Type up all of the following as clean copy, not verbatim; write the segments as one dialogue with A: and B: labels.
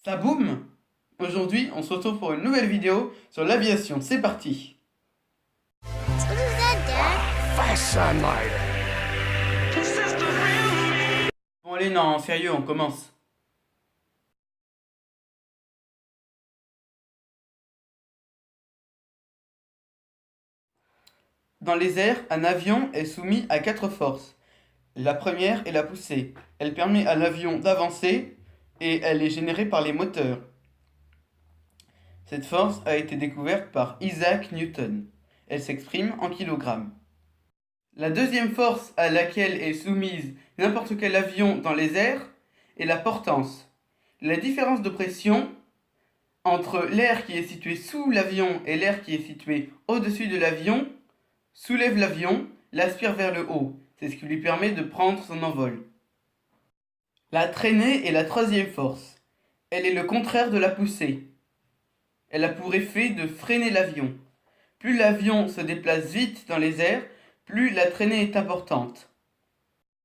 A: Taboum! Aujourd'hui, on se retrouve pour une nouvelle vidéo sur l'aviation. C'est parti!
B: What is that, Dad?
C: Fast sunlight.
A: Bon allez, non, sérieux, on commence. Dans les airs, un avion est soumis à 4 forces. La première est la poussée. Elle permet à l'avion d'avancer et elle est générée par les moteurs. Cette force a été découverte par Isaac Newton. Elle s'exprime en kilogrammes. La deuxième force à laquelle est soumise n'importe quel avion dans les airs est la portance. La différence de pression entre l'air qui est situé sous l'avion et l'air qui est situé au-dessus de l'avion soulève l'avion, l'aspire vers le haut. C'est ce qui lui permet de prendre son envol. La traînée est la troisième force. Elle est le contraire de la poussée. Elle a pour effet de freiner l'avion. Plus l'avion se déplace vite dans les airs, plus la traînée est importante.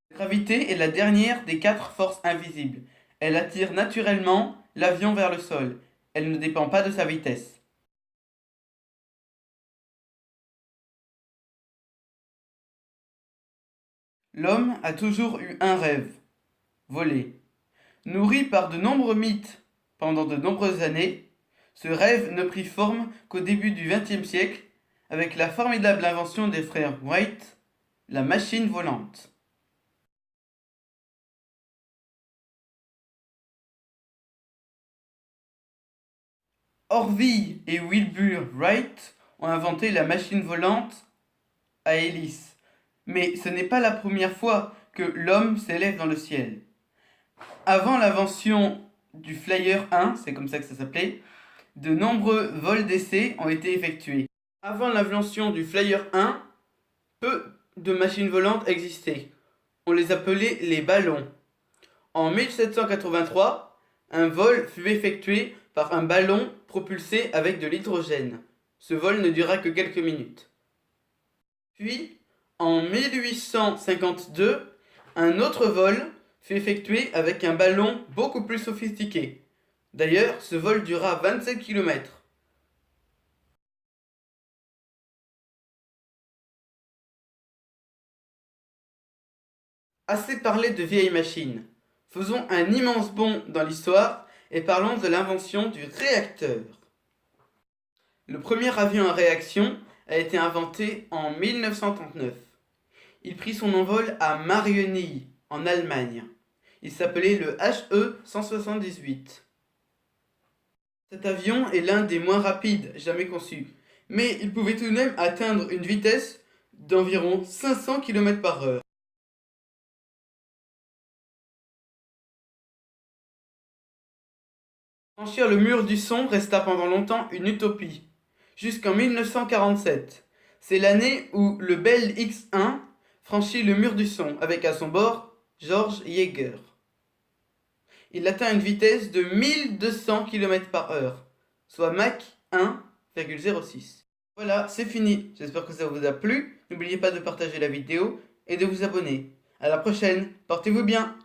A: La gravité est la dernière des 4 forces invisibles. Elle attire naturellement l'avion vers le sol. Elle ne dépend pas de sa vitesse. L'homme a toujours eu un rêve, voler. Nourri par de nombreux mythes pendant de nombreuses années, ce rêve ne prit forme qu'au début du XXe siècle avec la formidable invention des frères Wright, la machine volante. Orville et Wilbur Wright ont inventé la machine volante à hélice. Mais ce n'est pas la première fois que l'homme s'élève dans le ciel. Avant l'invention du Flyer 1, c'est comme ça que ça s'appelait, de nombreux vols d'essai ont été effectués. Avant l'invention du Flyer 1, peu de machines volantes existaient. On les appelait les ballons. En 1783, un vol fut effectué par un ballon propulsé avec de l'hydrogène. Ce vol ne dura que quelques minutes. Puis, en 1852, un autre vol fut effectué avec un ballon beaucoup plus sophistiqué. D'ailleurs, ce vol dura 27 km. Assez parlé de vieilles machines. Faisons un immense bond dans l'histoire et parlons de l'invention du réacteur. Le premier avion à réaction a été inventé en 1939. Il prit son envol à Marienhill, en Allemagne. Il s'appelait le HE-178. Cet avion est l'un des moins rapides jamais conçus, mais il pouvait tout de même atteindre une vitesse d'environ 500 km/h. Franchir le mur du son resta pendant longtemps une utopie, jusqu'en 1947. C'est l'année où le Bell X-1 franchit le mur du son, avec à son bord George Yeager. Il atteint une vitesse de 1200 km/h, soit Mach 1,06. Voilà, c'est fini. J'espère que ça vous a plu. N'oubliez pas de partager la vidéo et de vous abonner. À la prochaine, portez-vous bien.